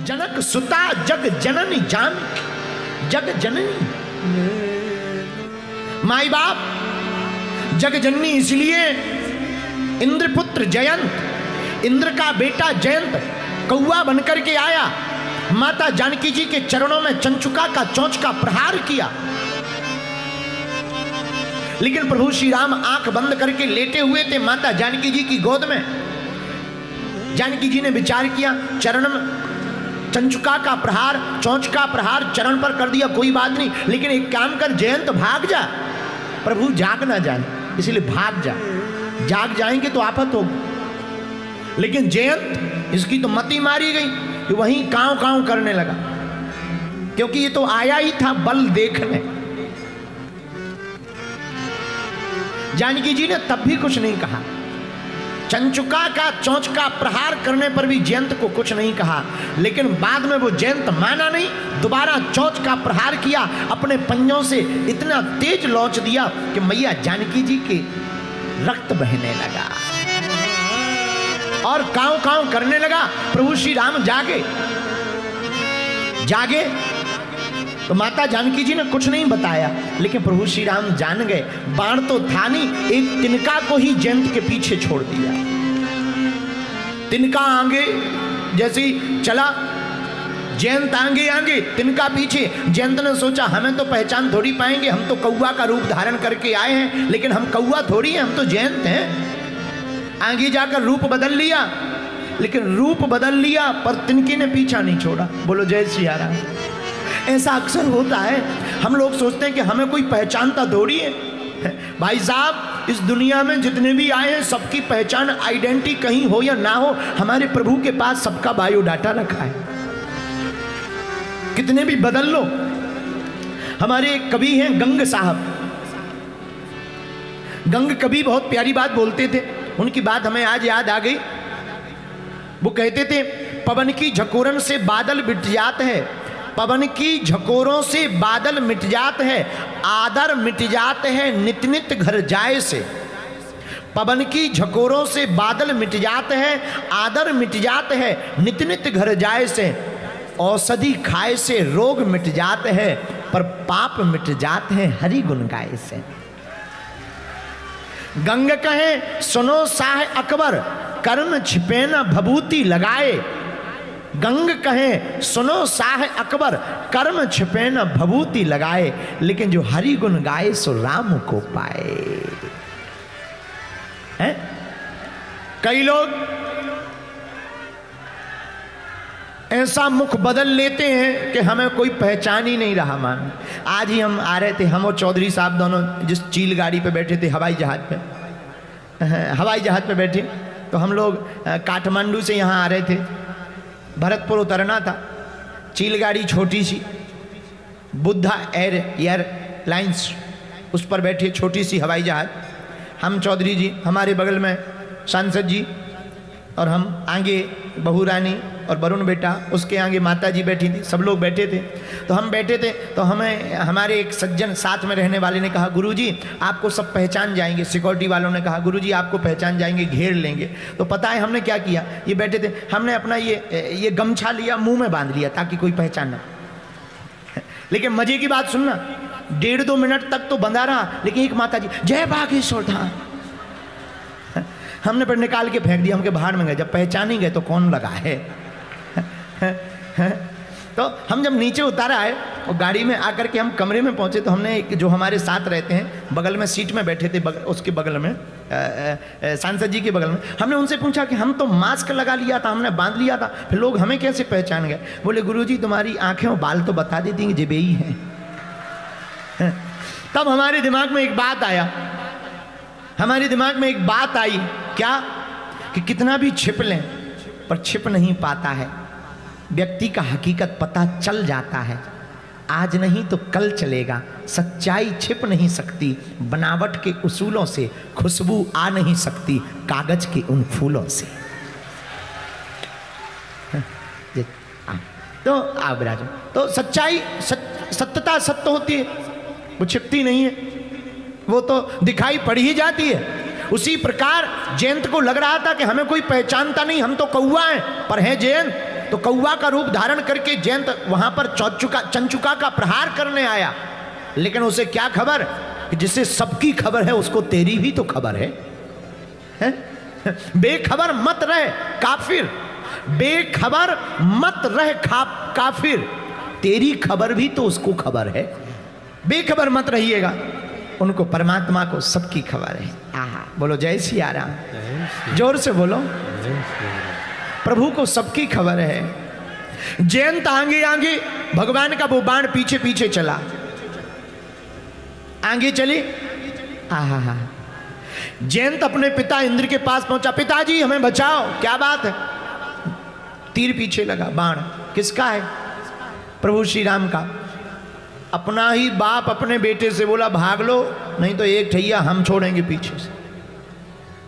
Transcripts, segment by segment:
जनक सुता जग जननी जान, जग जननी माई बाप जग जननी इसलिए इंद्रपुत्र जयंत, इंद्र का बेटा जयंत कौआ बनकर के आया, माता जानकी जी के चरणों में चंचुका का चोंच का प्रहार किया। लेकिन प्रभु श्री राम आंख बंद करके लेटे हुए थे माता जानकी जी की गोद में। जानकी जी ने विचार किया, चरण में चंचुका का प्रहार, चोंच का प्रहार चरण पर कर दिया, कोई बात नहीं, लेकिन एक काम कर जयंत भाग जा, प्रभु जाग ना जाए, इसलिए भाग जा, जाग जाएंगे तो आफत होगी। लेकिन जयंत इसकी तो मति मारी गई कि वहीं कांव कांव करने लगा, क्योंकि ये तो आया ही था बल देखने। जानकी जी ने तब भी कुछ नहीं कहा, चंचुका का चोंच का प्रहार करने पर भी जयंत को कुछ नहीं कहा। लेकिन बाद में वो जयंत माना नहीं, दोबारा चोंच का प्रहार किया, अपने पंजों से इतना तेज लौच दिया कि मैया जानकी जी के रक्त बहने लगा और कांव कांव करने लगा। प्रभु श्री राम जागे, जागे तो माता जानकी जी ने कुछ नहीं बताया, लेकिन प्रभु श्री राम जान गए, बाण तो था नहीं, एक तिनका को ही जयंत के पीछे छोड़ दिया। तिनका आगे जैसे ही चला, जयंत आगे आगे तिनका पीछे। जयंत ने सोचा हमें तो पहचान थोड़ी पाएंगे, हम तो कौआ का रूप धारण करके आए हैं, लेकिन हम कौआ थोड़ी हैं, हम तो जयंत हैं। आगे जाकर रूप बदल लिया, लेकिन रूप बदल लिया पर तिनके ने पीछा नहीं छोड़ा। बोलो जय श्री राम। ऐसा अक्सर होता है, हम लोग सोचते हैं कि हमें कोई पहचानता थोड़ी है। भाई साहब, इस दुनिया में जितने भी आए हैं सबकी पहचान आइडेंटिटी कहीं हो या ना हो, हमारे प्रभु के पास सबका बायोडाटा रखा है, कितने भी बदल लो। हमारे एक कवि हैं गंग साहब, गंग कवि बहुत प्यारी बात बोलते थे, उनकी बात हमें आज याद आ गई। वो कहते थे, पवन की झकोरन से बादल मिट जात है, पवन की झकोरों से बादल मिट जात है, आदर मिट जाते हैं नित नित घर जाए से। पवन की झकोरों से बादल मिट जाते हैं, आदर मिट जाते हैं नित नित घर जाए से। औषधि खाए से रोग मिट जाते हैं, पर पाप मिट जाते हैं हरि गुण गाए से। गंग कहे सुनो शाह अकबर, कर्म छिपे न भभूति लगाए। गंग कहे सुनो शाह अकबर, कर्म छिपे न भभूति लगाए, लेकिन जो हरि गुण गाए सो राम को पाए। हैं? कई लोग ऐसा मुख बदल लेते हैं कि हमें कोई पहचान ही नहीं रहा। मान आज ही हम आ रहे थे, हम और चौधरी साहब दोनों जिस चील गाड़ी पे बैठे थे, हवाई जहाज पे बैठे, तो हम लोग काठमांडू से यहाँ आ रहे थे, भरतपुर उतरना था। चील गाड़ी छोटी सी, बुद्धा एयरलाइंस, उस पर बैठे छोटी सी हवाई जहाज। हम चौधरी जी, हमारे बगल में सांसद जी, और हम आगे बहू रानी और वरुण बेटा, उसके आगे माता जी बैठी थी, सब लोग बैठे थे। तो हम बैठे थे तो हमें हमारे एक सज्जन साथ में रहने वाले ने कहा, गुरुजी आपको सब पहचान जाएंगे। सिक्योरिटी वालों ने कहा, गुरुजी आपको पहचान जाएंगे, घेर लेंगे। तो पता है हमने क्या किया, ये बैठे थे, हमने अपना ये गमछा लिया, मुंह में बांध लिया ताकि कोई पहचान ना। लेकिन मजे की बात सुनना, 1.5-2 मिनट तक तो बंधा रहा, लेकिन एक माता जी जय बागेश्वर धाम, हमने पर निकाल के फेंक दिया, हमके बाहर में गए। जब पहचान ही गए तो कौन लगा है। तो हम जब नीचे उतर आए और गाड़ी में आकर के हम कमरे में पहुंचे, तो हमने जो हमारे साथ रहते हैं, बगल में सीट में बैठे थे, उसके बगल में सांसद जी के बगल में, हमने उनसे पूछा कि हम तो मास्क लगा लिया था, हमने बांध लिया था, फिर लोग हमें कैसे पहचान गए। बोले गुरुजी तुम्हारी आंखें और बाल तो बता देती हैं जेबेई हैं। तब हमारे दिमाग में एक बात आया, हमारे दिमाग में एक बात आई, क्या कि कितना भी छिप लें पर छिप नहीं पाता है, व्यक्ति का हकीकत पता चल जाता है। आज नहीं तो कल चलेगा, सच्चाई छिप नहीं सकती, बनावट के उसूलों से खुशबू आ नहीं सकती, कागज के उन फूलों से। तो आप राजा, तो सच्चाई सत्यता सत्य होती है, वो छिपती नहीं है, वो तो दिखाई पड़ ही जाती है। उसी प्रकार जयंत को लग रहा था कि हमें कोई पहचानता नहीं, हम तो कौआ हैं, पर हैं जयंत। तो कौवा का रूप धारण करके जयंत वहां पर चंचुका का प्रहार करने आया, लेकिन उसे क्या खबर कि जिसे सबकी खबर है उसको तेरी भी तो खबर है? बेखबर मत रहे काफिर, बेखबर मत रहे काफिर, तेरी खबर भी तो उसको खबर है। बेखबर मत रहिएगा, उनको परमात्मा को सबकी खबर है। आहा, बोलो जय सिया राम, जोर से बोलो। प्रभु को सबकी खबर है। जयंत आगे आगे, भगवान का वो बाण पीछे पीछे चला, आगे चली। आहा, जयंत अपने पिता इंद्र के पास पहुंचा, पिताजी हमें बचाओ। क्या बात है? तीर पीछे लगा, बाण किसका है? प्रभु श्री राम का। अपना ही बाप अपने बेटे से बोला भाग लो, नहीं तो एक ठैया हम छोड़ेंगे पीछे से।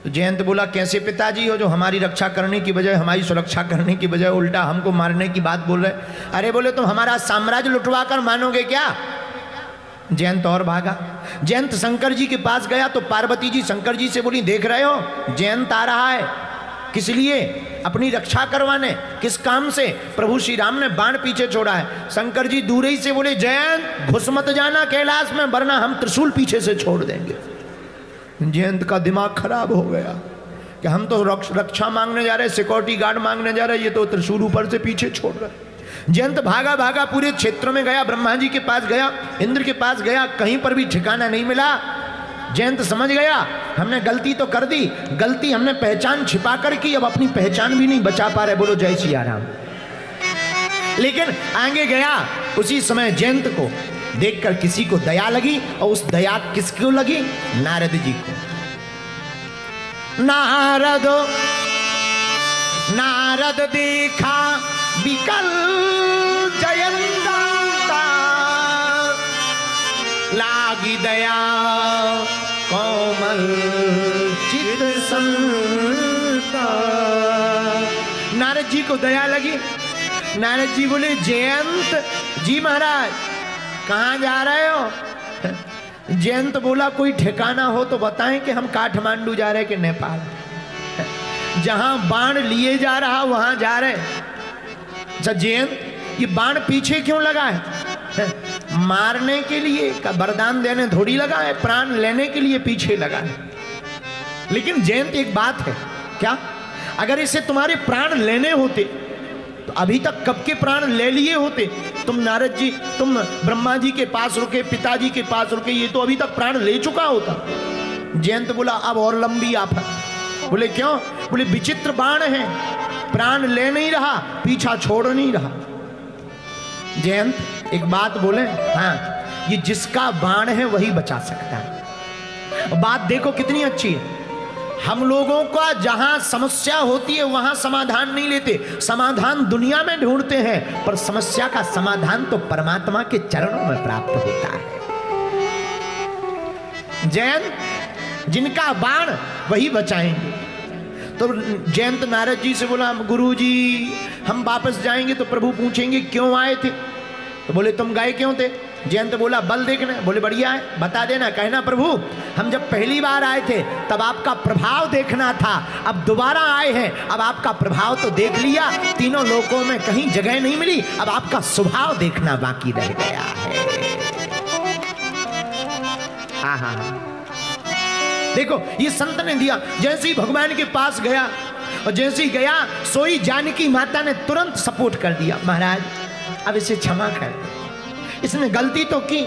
तो जयंत बोला कैसे पिताजी हो जो हमारी रक्षा करने की बजाय, हमारी सुरक्षा करने की बजाय उल्टा हमको मारने की बात बोल रहे? अरे बोले तुम हमारा साम्राज्य लुटवा कर मानोगे क्या? जयंत और भागा। जयंत शंकर जी के पास गया तो पार्वती जी शंकर जी से बोली देख रहे हो जयंत आ रहा है, किस लिए? अपनी रक्षा करवाने। किस काम से? प्रभु श्री राम ने बाण पीछे छोड़ा है। शंकर जी दूर ही से बोले जयंत घुस मत जाना कैलाश में, वरना हम त्रिशूल पीछे से छोड़ देंगे। जयंत का दिमाग खराब हो गया कि हम तो रक्षा मांगने जा रहे, सिक्योरिटी गार्ड मांगने जा रहे, ये तो त्रिशूल ऊपर से पीछे छोड़ रहे। जयंत भागा भागा पूरे क्षेत्र में गया, ब्रह्मा जी के पास गया, इंद्र के पास गया, कहीं पर भी ठिकाना नहीं मिला। जयंत समझ गया हमने गलती तो कर दी, गलती हमने पहचान छिपा कर की, अब अपनी पहचान भी नहीं बचा पा रहे। बोलो जय सिया राम। लेकिन आगे गया, उसी समय जयंत को देखकर किसी को दया लगी, और उस दया किसको लगी? नारद जी को। नारद देखा विकल जयंता, लागी दया कोमल चित संता। नारद जी को दया लगी। नारद जी बोले जयंत जी महाराज कहाँ जा रहे हो? जयंत बोला कोई ठिकाना हो तो बताएं कि हम काठमांडू जा रहे कि नेपाल, जहां बाण लिए जा रहा वहां जा रहे। अच्छा जयंत ये बाण पीछे क्यों लगा है? मारने के लिए का वरदान देने थोड़ी लगा है, प्राण लेने के लिए पीछे लगा है। लेकिन जयंत एक बात है, क्या? अगर इसे तुम्हारे प्राण लेने होते तो अभी तक कब के प्राण ले लिए होते। तुम नारद जी, तुम ब्रह्मा जी के पास रुके, पिताजी के पास रुके, ये तो अभी तक प्राण ले चुका होता। जयंत बोला अब और लंबी आफत। बोले क्यों? बोले विचित्र बाण है, प्राण ले नहीं रहा, पीछा छोड़ नहीं रहा। जयंत एक बात बोले, हाँ ये जिसका बाण है वही बचा सकता है। बात देखो कितनी अच्छी है। हम लोगों का जहां समस्या होती है वहां समाधान नहीं लेते, समाधान दुनिया में ढूंढते हैं, पर समस्या का समाधान तो परमात्मा के चरणों में प्राप्त होता है। जयंत जिनका बाण वही बचाएंगे। तो जयंत नारद जी से बोला गुरु जी हम वापस जाएंगे तो प्रभु पूछेंगे क्यों आए थे? तो बोले तुम गए क्यों थे? जयंत बोला बल देखने। बोले बढ़िया है, बता देना, कहना प्रभु हम जब पहली बार आए थे तब आपका प्रभाव देखना था, अब दोबारा आए हैं, अब आपका प्रभाव तो देख लिया, तीनों लोकों में कहीं जगह नहीं मिली, अब आपका स्वभाव देखना बाकी रह गया है। आहा, देखो ये संत ने दिया। जैसे ही भगवान के पास गया और जैसे ही गया सोई जानकी माता ने तुरंत सपोर्ट कर दिया, महाराज अब इसे क्षमा कर, इसने गलती तो की,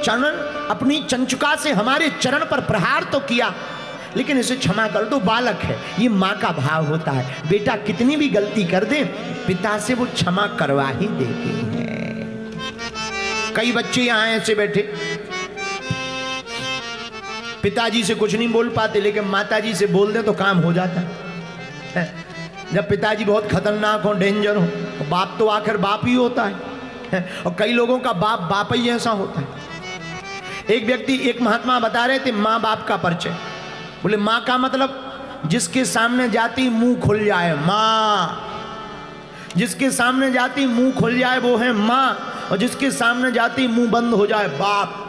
चरण अपनी चंचुका से हमारे चरण पर प्रहार तो किया, लेकिन इसे क्षमा कर दो, बालक है। ये माँ का भाव होता है, बेटा कितनी भी गलती कर दे पिता से वो क्षमा करवा ही देती है। कई बच्चे यहाँ ऐसे बैठे पिताजी से कुछ नहीं बोल पाते, लेकिन माताजी से बोल दे तो काम हो जाता है। जब पिताजी बहुत खतरनाक हो, डेंजर हो, तो बाप तो आखिर बाप ही होता है, और कई लोगों का बाप बाप ही ऐसा होता है। एक महात्मा बता रहे थे माँ बाप का परिचय। बोले माँ का मतलब जिसके सामने जाती मुंह खुल जाए माँ, जिसके सामने जाती मुंह खुल जाए वो है माँ, और जिसके सामने जाती मुंह बंद हो जाए बाप।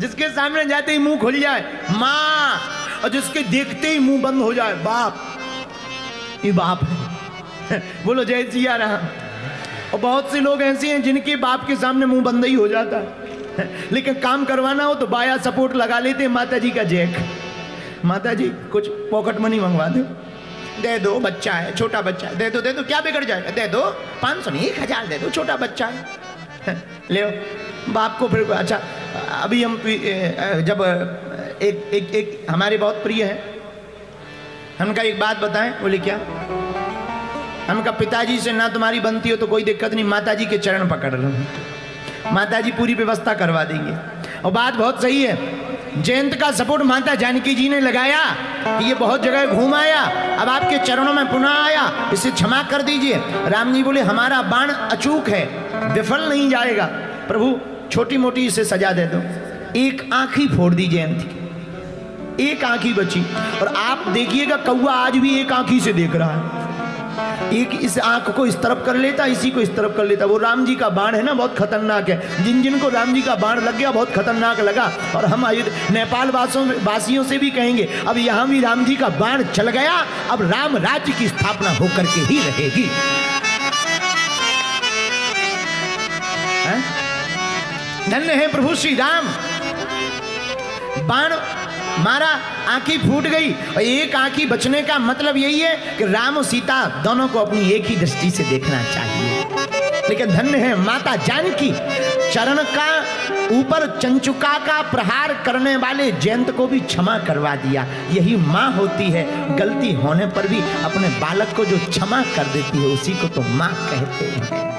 जिसके सामने जाते ही मुंह खुल जाए माँ, और जिसके देखते ही मुंह बंद हो जाए, बाप, ये बाप है। बोलो जय सिया राम। और बहुत से लोग ऐसे हैं जिनके बाप के सामने मुंह बंद ही हो जाता है, लेकिन काम करवाना हो तो बाया सपोर्ट लगा लेते हैं माता जी का जैक। माता जी कुछ पॉकेट मनी मंगवा दो, दे दो, बच्चा है, छोटा बच्चा है, दे दो, क्या बिगड़ जाएगा, दे दो, 500 नहीं 1000 दे दो, छोटा बच्चा है, ले बाप को। फिर अच्छा, अभी हम जब एक हमारे बहुत प्रिय है, हमका एक बात बताएं। बोले क्या? हमका पिताजी से ना तुम्हारी बनती हो तो कोई दिक्कत नहीं, माता जी के चरण पकड़ लो, माता जी पूरी व्यवस्था करवा देंगे। और बात बहुत सही है, जयंत का सपोर्ट माता जानकी जी ने लगाया कि ये बहुत जगह घूम आया, अब आपके चरणों में पुनः आया, इसे क्षमा कर दीजिए। राम जी बोले हमारा बाण अचूक है, विफल नहीं जाएगा, प्रभु छोटी मोटी इसे सजा दे दो। एक आंख ही फोड़ दी जयंत की, एक आंख ही बची। और आप देखिएगा कौआ आज भी एक आंख ही से देख रहा है, एक इस आंख को इस तरफ कर लेता, इसी को इस तरफ कर लेता। वो राम जी का बाण है ना, बहुत खतरनाक है। जिन जिनको राम जी का बाण लग गया बहुत खतरनाक लगा। और हम नेपाल वासियों से भी कहेंगे, अब यहाँ भी राम जी का बाण चल गया, अब राम राज्य की स्थापना होकर के ही रहेगी। धन्य है प्रभु श्री राम। बाण मारा, आंखें फूट गई, और एक आंखी बचने का मतलब यही है कि राम और सीता दोनों को अपनी एक ही दृष्टि से देखना चाहिए। लेकिन धन्य है माता जानकी, चरण का ऊपर चंचुका का प्रहार करने वाले जयंत को भी क्षमा करवा दिया। यही माँ होती है, गलती होने पर भी अपने बालक को जो क्षमा कर देती है उसी को तो माँ कहते हैं।